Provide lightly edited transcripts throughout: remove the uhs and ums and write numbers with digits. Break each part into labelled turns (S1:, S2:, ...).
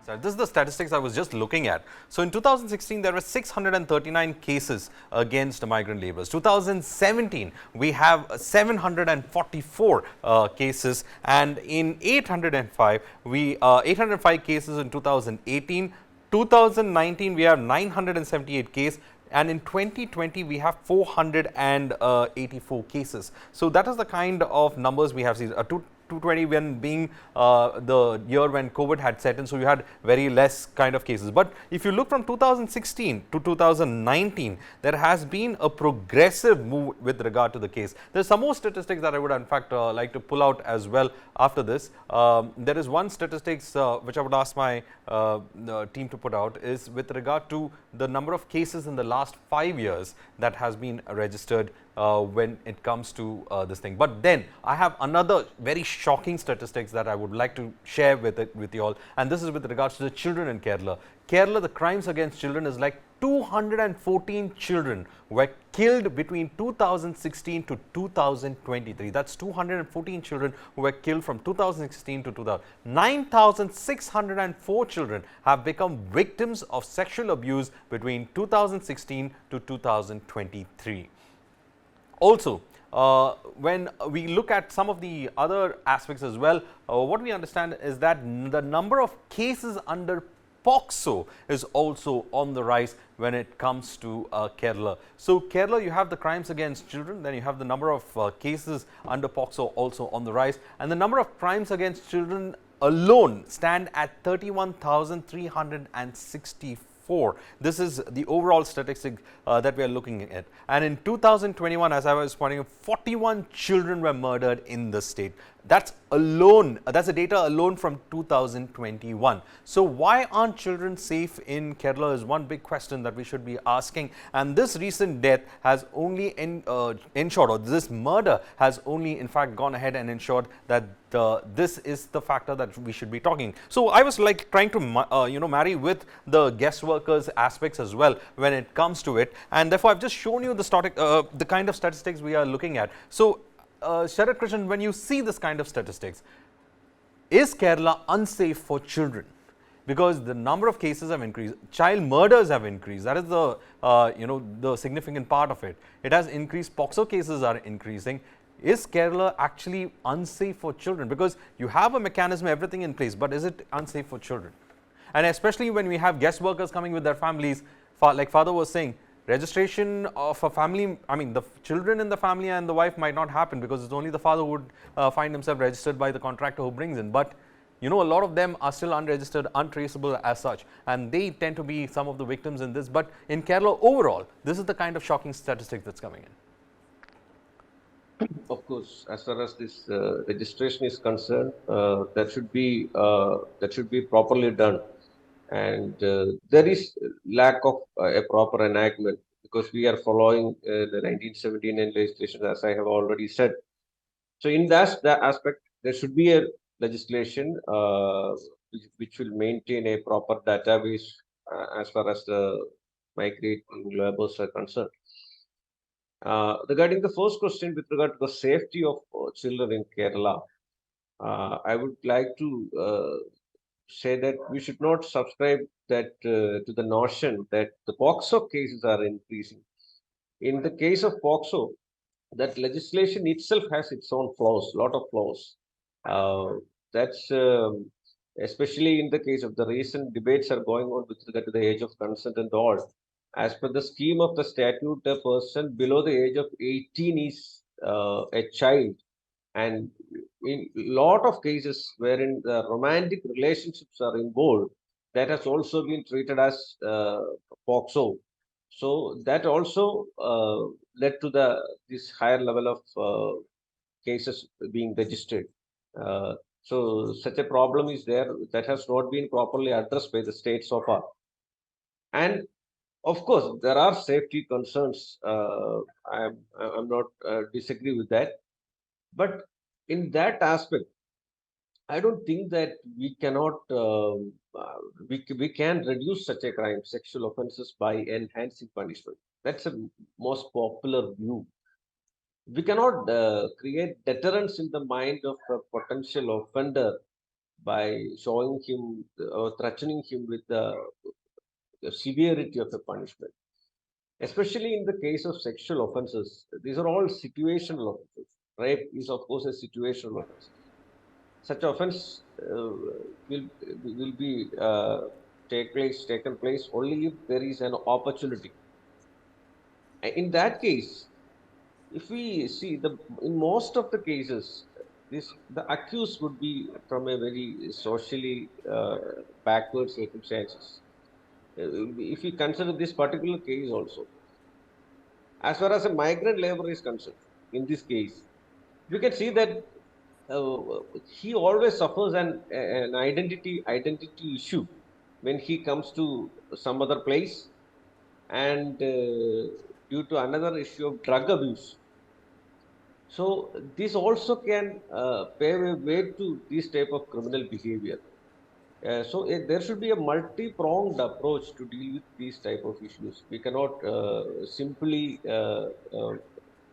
S1: So this is the statistics I was just looking at. So in 2016, there were 639 cases against migrant laborers. 2017, we have 744 cases, and in 805 cases in 2018. 2019, we have 978 cases, and in 2020 we have 484 cases. So that is the kind of numbers we have seen. 220 when being the year when COVID had set in, so you had very less kind of cases. But if you look from 2016 to 2019, there has been a progressive move with regard to the case. There's some more statistics that I would in fact like to pull out as well after this. There is one statistics which I would ask my team to put out, is with regard to the number of cases in the last 5 years that has been registered when it comes to this thing. But then I have another very shocking statistics that I would like to share with you all, and this is with regards to the children in Kerala. Kerala, the crimes against children is like 214 children were killed between 2016 to 2023. That's 214 children who were killed from 2016 to 2000. 9,604 children have become victims of sexual abuse between 2016 to 2023. Also, when we look at some of the other aspects as well, what we understand is that the number of cases under POCSO is also on the rise when it comes to Kerala. So Kerala, you have the crimes against children, then you have the number of cases under POCSO also on the rise, and the number of crimes against children alone stand at 31,364. This is the overall statistic that we are looking at. And in 2021, as I was pointing out, 41 children were murdered in the state. That's alone, that's the data alone from 2021. So why aren't children safe in Kerala is one big question that we should be asking. And this recent death has only ensured, or this murder has only in fact gone ahead and ensured that this is the factor that we should be talking. So I was like trying to marry with the guest workers aspects as well when it comes to it, and therefore I've just shown you the kind of statistics we are looking at. So Sharad Krishnan, when you see this kind of statistics, is Kerala unsafe for children? Because the number of cases have increased, child murders have increased. That is the the significant part of it. It has increased. POCSO cases are increasing. Is Kerala actually unsafe for children? Because you have a mechanism, everything in place, but is it unsafe for children? And especially when we have guest workers coming with their families, like father was saying, registration of a family, I mean the children in the family and the wife might not happen because it's only the father who would find himself registered by the contractor who brings in. But a lot of them are still unregistered, untraceable as such, and they tend to be some of the victims in this. But in Kerala overall, this is the kind of shocking statistic that's coming in.
S2: Of course, as far as this registration is concerned, that should be properly done, and there is lack of a proper enactment because we are following the 1979 legislation, as I have already said. So in that aspect, there should be a legislation which will maintain a proper database as far as the migrating laborers are concerned. Regarding the first question with regard to the safety of children in Kerala, I would like to say that we should not subscribe that to the notion that the POCSO cases are increasing. In the case of POCSO, that legislation itself has its own flaws, lot of flaws. That's especially in the case of the recent debates are going on with regard to the age of consent and all. As per the scheme of the statute, a person below the age of 18 is a child, and in lot of cases wherein the romantic relationships are involved, that has also been treated as POCSO. So that also led to this higher level of cases being registered. So such a problem is there that has not been properly addressed by the state so far. And of course, there are safety concerns. I'm not disagree with that, but in that aspect, I don't think that we cannot we can reduce such a crime, sexual offenses, by enhancing punishment. That's a most popular view. We cannot create deterrence in the mind of a potential offender by showing him or threatening him with the severity of a punishment. Especially in the case of sexual offenses, these are all situational offenses. Rape is, of course, a situational offense. Such offense will be taken place only if there is an opportunity. In that case, if we see the in most of the cases, this the accused would be from a very socially backward circumstances. If we consider this particular case also, as far as a migrant labor is concerned, in this case, we can see that uh, he always suffers an identity issue when he comes to some other place, and due to another issue of drug abuse. So this also can pave a way to this type of criminal behavior. There should be a multi-pronged approach to deal with these type of issues. We cannot simply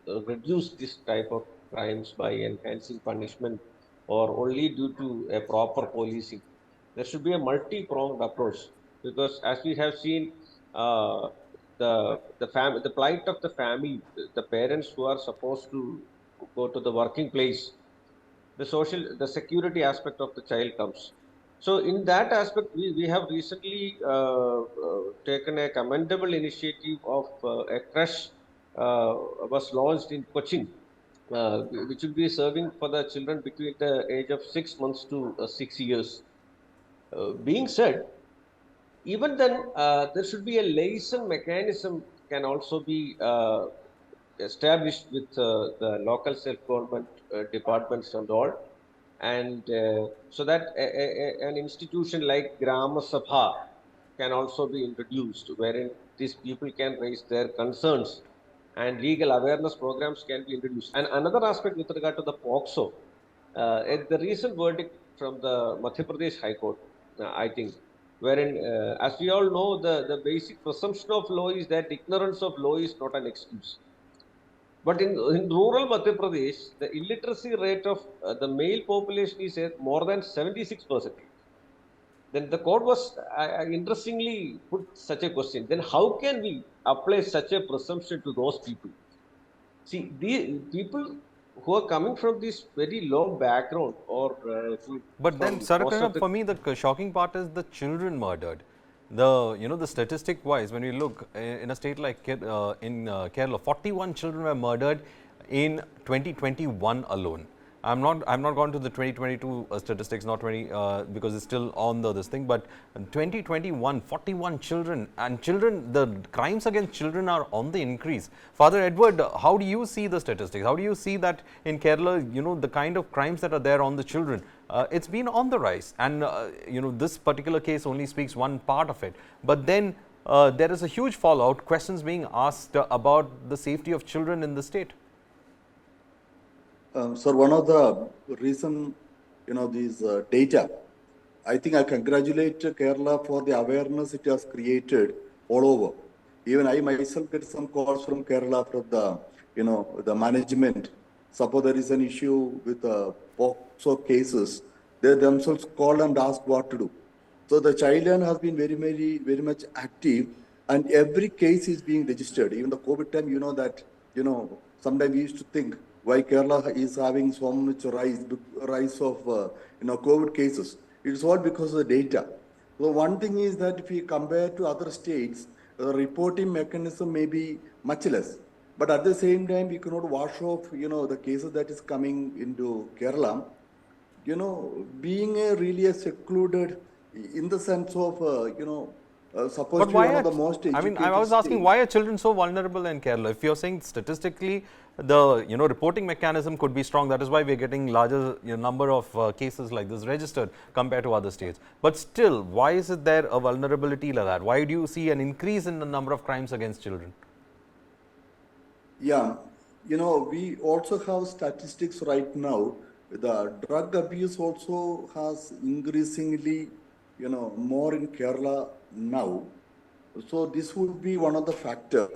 S2: reduce this type of crimes by enhancing punishment or only due to a proper policing. There should be a multi-pronged approach, because as we have seen, uh, the plight of the family, the parents who are supposed to go to the working place, the security aspect of the child comes. So in that aspect, we have recently taken a commendable initiative of a crash uh, was launched in Cochin, which will be serving for the children between the age of 6 months to 6 years. Being said, even then, there should be a liaison mechanism can also be established with the local self-government departments and all, and so that an institution like Grama Sabha can also be introduced, wherein these people can raise their concerns and legal awareness programs can be introduced. And another aspect with regard to the POXO, the recent verdict from the Madhya Pradesh High Court, I think, wherein, as we all know, the basic presumption of law is that ignorance of law is not an excuse. But in rural Madhya Pradesh, the illiteracy rate of the male population is more than 76%. Then the court was interestingly put such a question. Then how can we apply such a presumption to those people? See, the people who are coming from this very low background, or
S1: But then,
S2: from most of
S1: Sarakarna,
S2: the
S1: for me, the shocking part is the children murdered. The statistic wise, when we look in a state like Kerala, 41 children were murdered in 2021 alone. I'm not gone to the 2022 statistics, not 20 because it's still on this thing. But 2021, 41 children, and the crimes against children are on the increase. Father Edward, how do you see the statistics? How do you see that in Kerala? The kind of crimes that are there on the children. It's been on the rise, and this particular case only speaks one part of it. But then there is a huge fallout. Questions being asked about the safety of children in the state.
S3: Sir, one of the reason, these data, I think I congratulate Kerala for the awareness it has created all over. Even I myself get some calls from Kerala from the management. Suppose there is an issue with POXO cases, they themselves call and ask what to do. So the child line has been very, very, very much active, and every case is being registered. Even the COVID time, sometimes we used to think why Kerala is having so much rise of COVID cases. It's all because of the data. So one thing is that if we compare to other states, the reporting mechanism may be much less. But at the same time, we cannot wash off, the cases that is coming into Kerala, being really a secluded in the sense of, supposed
S1: But
S3: to be
S1: why
S3: one of
S1: are,
S3: the most
S1: I mean, I
S3: educated
S1: was asking,
S3: states.
S1: why are children so vulnerable in Kerala? If you're saying statistically, the reporting mechanism could be strong, that is why we're getting larger number of cases like this registered compared to other states. But still, why is it there a vulnerability like that? Why do you see an increase in the number of crimes against children?
S3: Yeah, we also have statistics right now. The drug abuse also has increasingly, more in Kerala now. So this would be one of the factor.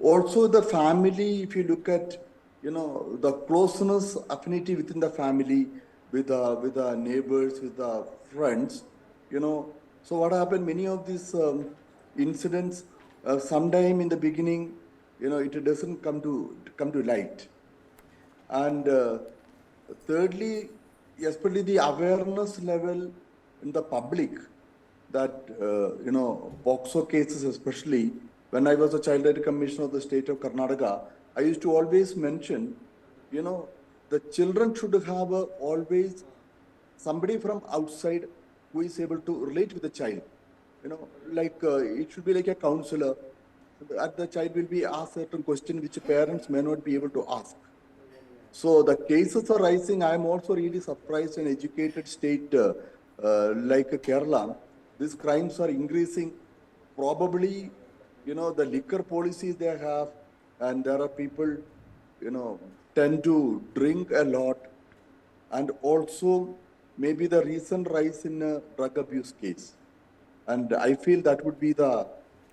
S3: Also, the family, if you look at, the closeness, affinity within the family, with the neighbors, with the friends, you know. So what happened? Many of these incidents, sometime in the beginning, you know, it doesn't come to light. And thirdly, especially the awareness level in the public that, POXO cases, especially when I was a child right commissioner of the state of Karnataka, I used to always mention, the children should have always somebody from outside who is able to relate with the child. Like it should be like a counselor. And the child will be asked certain questions which parents may not be able to ask. So the cases are rising. I am also really surprised in educated state like Kerala. These crimes are increasing. Probably, the liquor policies they have, and there are people, tend to drink a lot, and also maybe the recent rise in drug abuse case. And I feel that would be the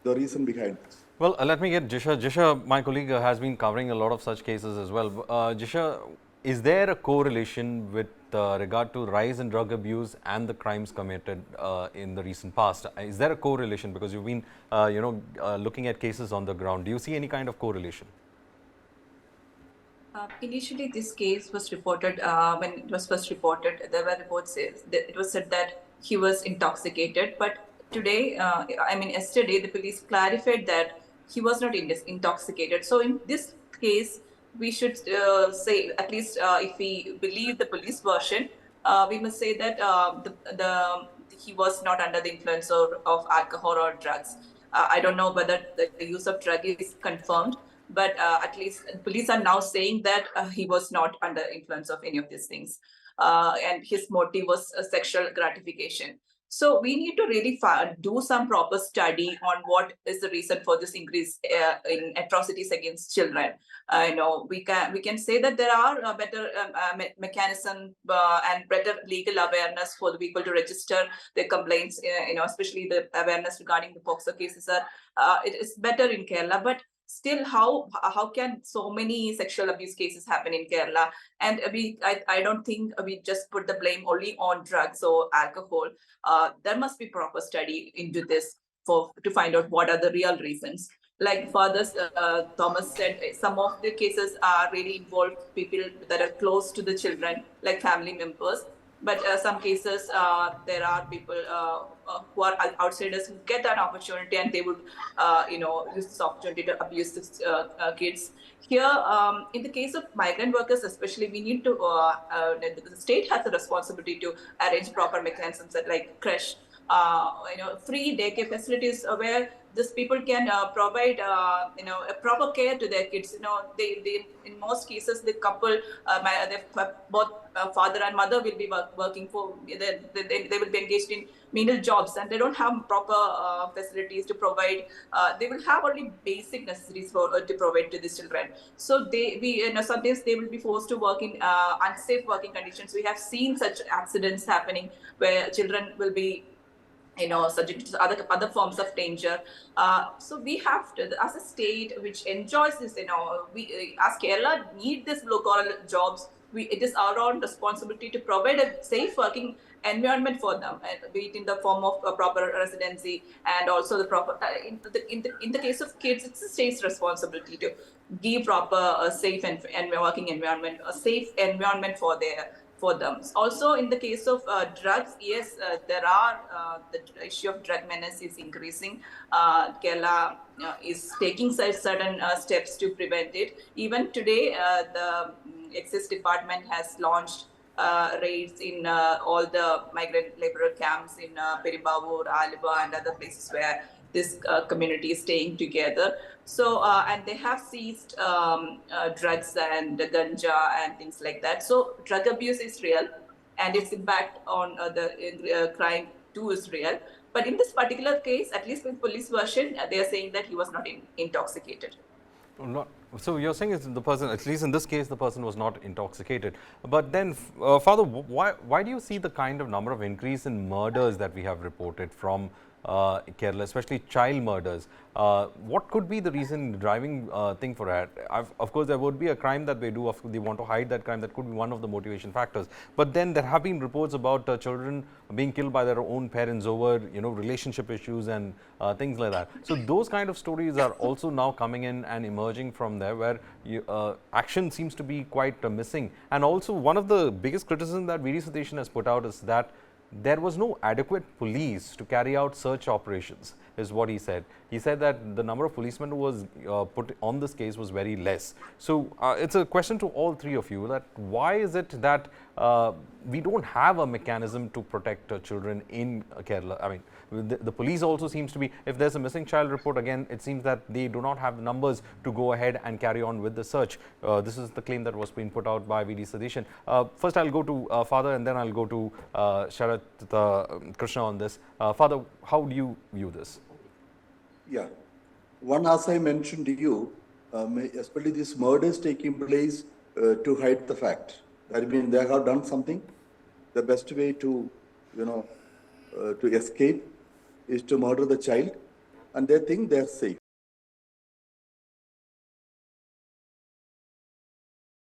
S3: reason behind this.
S1: Well, let me get Jisha. Jisha, my colleague, has been covering a lot of such cases as well. Jisha, is there a correlation with regard to rise in drug abuse and the crimes committed in the recent past? Is there a correlation? Because you've been, looking at cases on the ground. Do you see any kind of correlation?
S4: Initially, this case was reported when it was first reported. There were reports that it was said that he was intoxicated. But today, yesterday, the police clarified that he was not intoxicated. So in this case, we should say, at least if we believe the police version, we must say that he was not under the influence of alcohol or drugs. I don't know whether the use of drug is confirmed, but at least police are now saying that he was not under influence of any of these things, and his motive was sexual gratification. So we need to really do some proper study on what is the reason for this increase in atrocities against children. We can say that there are better mechanism and better legal awareness for the people to register their complaints. Especially the awareness regarding the POXO cases it is better in Kerala, but still, how can so many sexual abuse cases happen in Kerala? And I don't think we just put the blame only on drugs or alcohol. There must be proper study into this to find out what are the real reasons. Like Father Thomas said, some of the cases are really involved people that are close to the children, like family members. But some cases, there are people who are outsiders who get an opportunity and they would, use this opportunity to abuse the kids. Here, in the case of migrant workers, especially, we need to, the state has a responsibility to arrange proper mechanisms like creche, free daycare facilities where these people can provide, a proper care to their kids. They in most cases, the couple, both father and mother will be working for, they will be engaged in menial jobs and they don't have proper facilities to provide. They will have only basic necessities to provide to these children. So sometimes they will be forced to work in unsafe working conditions. We have seen such accidents happening where children will be subject to other forms of danger. So we have to, as a state which enjoys this, we as Kerala need this blue collar jobs. It is our own responsibility to provide a safe working environment for them, be it in the form of a proper residency and also the proper. In the case of kids, it's the state's responsibility to give proper safe and working environment, a safe environment for them. Also, in the case of drugs, yes, there are the issue of drug menace is increasing. Kerala is taking certain steps to prevent it. Even today, the Excise Department has launched raids in all the migrant laborer camps in Peribavur, Alaba, and other places where this community is staying together. So, and they have seized drugs and ganja and things like that. So, drug abuse is real, and its impact on the crime too is real. But in this particular case, at least with police version, they are saying that he was not intoxicated.
S1: So you're saying it's the person, at least in this case, the person was not intoxicated. But then, Father, why do you see the kind of number of increase in murders that we have reported from Kerala, especially child murders. What could be the reason, driving thing for that? Of course, there would be a crime that they do. They want to hide that crime. That could be one of the motivation factors. But then there have been reports about children being killed by their own parents over, relationship issues and things like that. So those kind of stories are also now coming in and emerging from there, where action seems to be quite missing. And also, one of the biggest criticisms that VD Sudeshan has put out is that there was no adequate police to carry out search operations, is what he said. He said that the number of policemen who was put on this case was very less. So it's a question to all three of you, that why is it that we don't have a mechanism to protect children in Kerala? I mean, the police also seems to be, if there's a missing child report, again, it seems that they do not have the numbers to go ahead and carry on with the search. This is the claim that was being put out by VD Sudeshan. First, I'll go to Father, and then I'll go to Sharat Krishna on this. Father, how do you view this?
S3: Yeah. One, as I mentioned to you, especially these murders taking place to hide the fact. I mean, they have done something. The best way to, to escape is to murder the child, and they think they are safe.